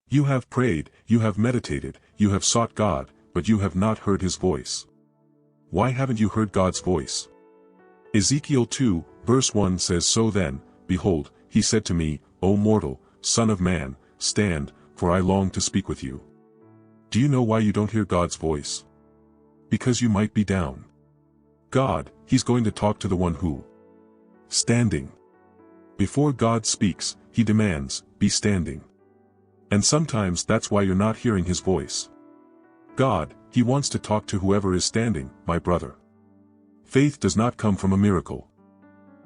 You have prayed, you have meditated, you have sought God, but you have not heard his voice. Why haven't you heard God's voice? Ezekiel 2, verse 1 says, So then, behold, he said to me, O mortal, son of man, stand, for I long to speak with you. Do you know why you don't hear God's voice? Because you might be down. God, he's going to talk to the one who standing. Before God speaks, he demands, be standing. And sometimes that's why you're not hearing his voice. God, he wants to talk to whoever is standing, my brother. Faith does not come from a miracle.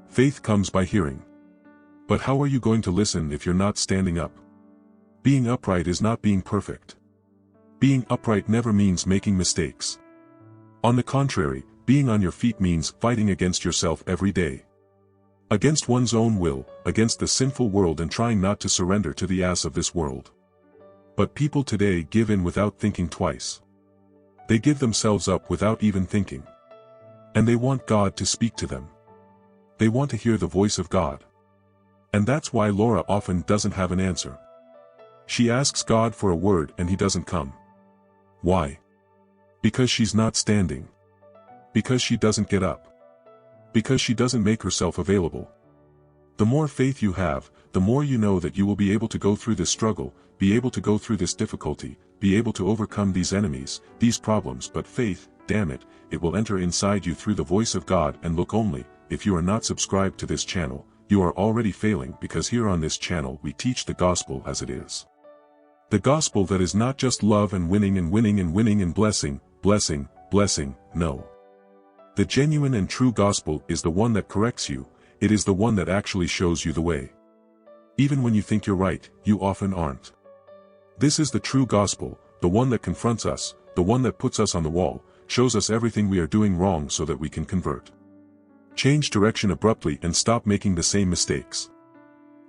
Faith comes by hearing. But how are you going to listen if you're not standing up? Being upright is not being perfect. Being upright never means making mistakes. On the contrary, being on your feet means fighting against yourself every day. Against one's own will, against the sinful world, and trying not to surrender to the ass of this world. But people today give in without thinking twice. They give themselves up without even thinking. And they want God to speak to them. They want to hear the voice of God. And that's why Laura often doesn't have an answer. She asks God for a word and he doesn't come. Why? Because she's not standing. Because she doesn't get up. Because she doesn't make herself available. The more faith you have, the more you know that you will be able to go through this struggle, be able to go through this difficulty, be able to overcome these enemies, these problems. But faith, damn it, it will enter inside you through the voice of God. And look, only, if you are not subscribed to this channel, you are already failing, because here on this channel we teach the gospel as it is. The gospel that is not just love and winning and winning and winning and blessing, blessing, blessing, no. The genuine and true gospel is the one that corrects you, it is the one that actually shows you the way. Even when you think you're right, you often aren't. This is the true gospel, the one that confronts us, the one that puts us on the wall, shows us everything we are doing wrong so that we can convert. Change direction abruptly and stop making the same mistakes.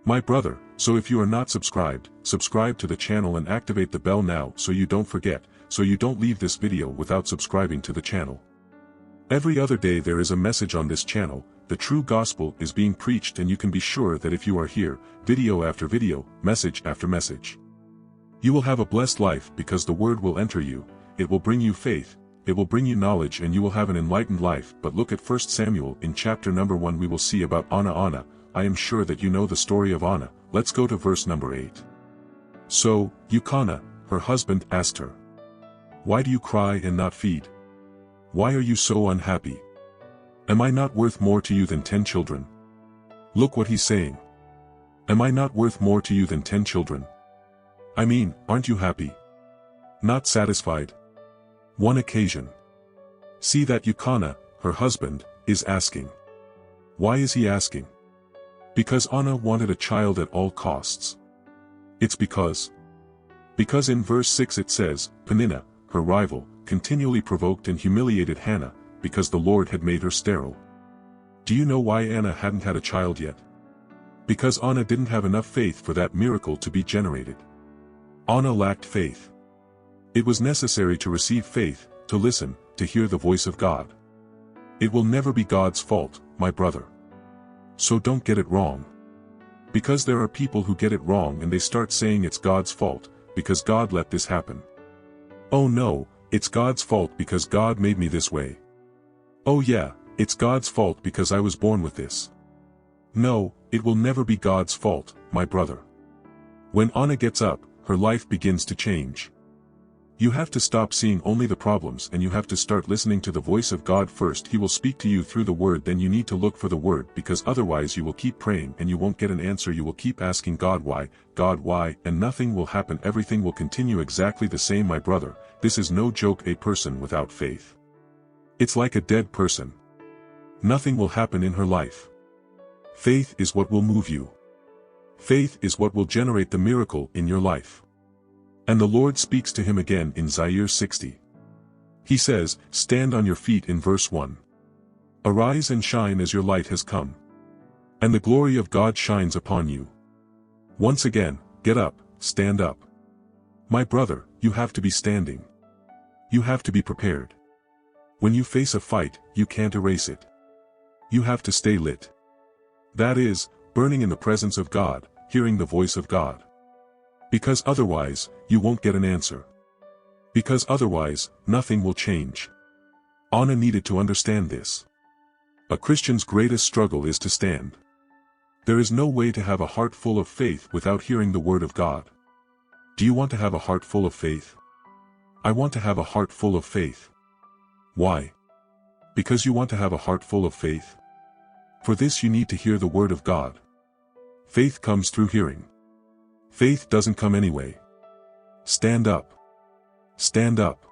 My brother, so if you are not subscribed, subscribe to the channel and activate the bell now so you don't forget, so you don't leave this video without subscribing to the channel. Every other day there is a message on this channel, the true gospel is being preached, and you can be sure that if you are here, video after video, message after message, you will have a blessed life, because the word will enter you, it will bring you faith, it will bring you knowledge, and you will have an enlightened life. But look at 1 Samuel in chapter number 1, we will see about Anna. I am sure that you know the story of Anna. Let's go to verse number 8. So, Elkanah, her husband, asked her, Why do you cry and not feed? Why are you so unhappy? Am I not worth more to you than 10 children? Look what he's saying. Am I not worth more to you than 10 children? I mean, aren't you happy? Not satisfied? One occasion. See that Elkanah, her husband, is asking. Why is he asking? Because Anna wanted a child at all costs. It's because in verse 6 it says, Peninnah, her rival, continually provoked and humiliated Hannah, because the Lord had made her sterile. Do you know why Anna hadn't had a child yet? Because Anna didn't have enough faith for that miracle to be generated. Anna lacked faith. It was necessary to receive faith, to listen, to hear the voice of God. It will never be God's fault, my brother. So don't get it wrong. Because there are people who get it wrong and they start saying it's God's fault, because God let this happen. Oh no, it's God's fault because God made me this way. Oh yeah, it's God's fault because I was born with this. No, it will never be God's fault, my brother. When Anna gets up, her life begins to change. You have to stop seeing only the problems and you have to start listening to the voice of God first. He will speak to you through the word, then you need to look for the word, because otherwise you will keep praying and you won't get an answer. You will keep asking God why, and nothing will happen. Everything will continue exactly the same, my brother. This is no joke. A person without faith, it's like a dead person. Nothing will happen in her life. Faith is what will move you. Faith is what will generate the miracle in your life. And the Lord speaks to him again in Isaiah 60. He says, Stand on your feet in verse 1. Arise and shine, as your light has come. And the glory of God shines upon you. Once again, get up, stand up. My brother, you have to be standing. You have to be prepared. When you face a fight, you can't erase it. You have to stay lit. That is, burning in the presence of God, hearing the voice of God. Because otherwise, you won't get an answer. Because otherwise, nothing will change. Anna needed to understand this. A Christian's greatest struggle is to stand. There is no way to have a heart full of faith without hearing the Word of God. Do you want to have a heart full of faith? I want to have a heart full of faith. Why? Because you want to have a heart full of faith? For this you need to hear the Word of God. Faith comes through hearing. Faith doesn't come anyway. Stand up. Stand up.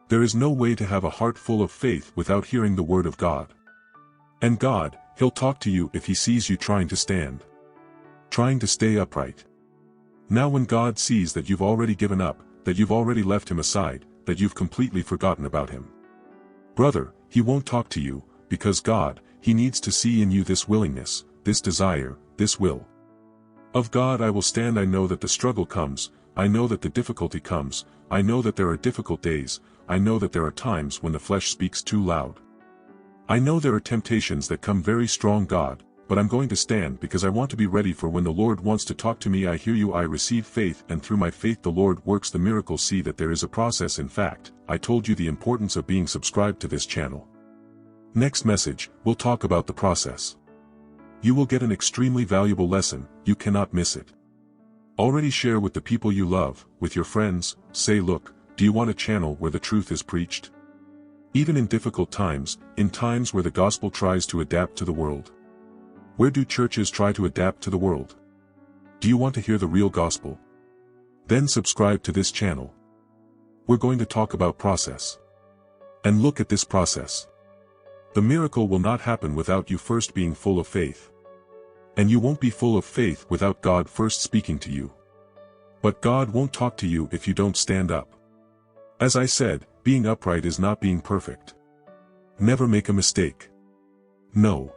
There is no way to have a heart full of faith without hearing the Word of God. And God, He'll talk to you if He sees you trying to stand. Trying to stay upright. Now when God sees that you've already given up, that you've already left Him aside, that you've completely forgotten about Him. Brother, He won't talk to you, because God, He needs to see in you this willingness, this desire, this will. Of God I will stand. I know that the struggle comes, I know that the difficulty comes, I know that there are difficult days, I know that there are times when the flesh speaks too loud. I know there are temptations that come very strong, God, but I'm going to stand because I want to be ready for when the Lord wants to talk to me. I hear you. I receive faith, and through my faith the Lord works the miracle. See that there is a process. In fact, I told you the importance of being subscribed to this channel. Next message, we'll talk about the process. You will get an extremely valuable lesson, you cannot miss it. Already share with the people you love, with your friends. Say, look, do you want a channel where the truth is preached? Even in difficult times, in times where the gospel tries to adapt to the world. Where do churches try to adapt to the world? Do you want to hear the real gospel? Then subscribe to this channel. We're going to talk about process. And look at this process. The miracle will not happen without you first being full of faith. And you won't be full of faith without God first speaking to you. But God won't talk to you if you don't stand up. As I said, being upright is not being perfect. Never make a mistake. No.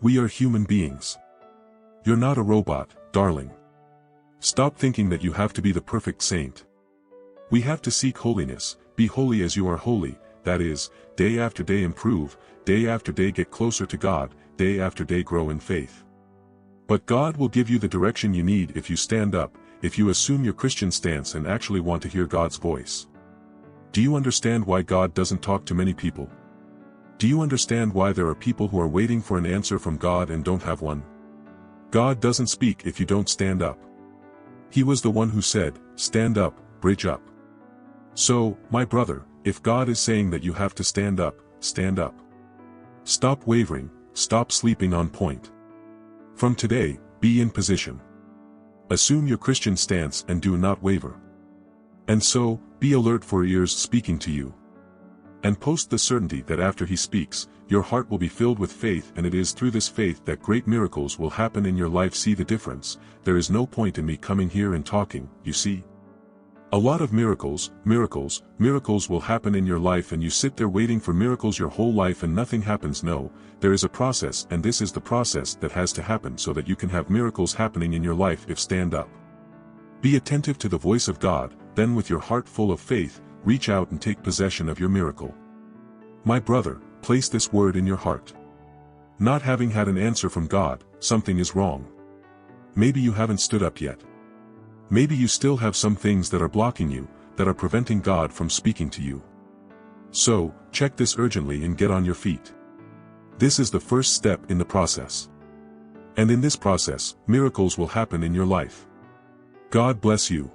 We are human beings. You're not a robot, darling. Stop thinking that you have to be the perfect saint. We have to seek holiness. Be holy as you are holy, that is, day after day improve, day after day get closer to God, day after day grow in faith. But God will give you the direction you need if you stand up, if you assume your Christian stance and actually want to hear God's voice. Do you understand why God doesn't talk to many people? Do you understand why there are people who are waiting for an answer from God and don't have one? God doesn't speak if you don't stand up. He was the one who said, stand up, bridge up. So, my brother, if God is saying that you have to stand up, stand up. Stop wavering, stop sleeping on point. From today, be in position. Assume your Christian stance and do not waver. And so, be alert for ears speaking to you. And post the certainty that after He speaks, your heart will be filled with faith, and it is through this faith that great miracles will happen in your life. See the difference? There is no point in me coming here and talking, you see. A lot of miracles will happen in your life, and you sit there waiting for miracles your whole life and nothing happens. No, there is a process, and this is the process that has to happen so that you can have miracles happening in your life. If stand up. Be attentive to the voice of God, then with your heart full of faith, reach out and take possession of your miracle. My brother, place this word in your heart. Not having had an answer from God, something is wrong. Maybe you haven't stood up yet. Maybe you still have some things that are blocking you, that are preventing God from speaking to you. So, check this urgently and get on your feet. This is the first step in the process. And in this process, miracles will happen in your life. God bless you.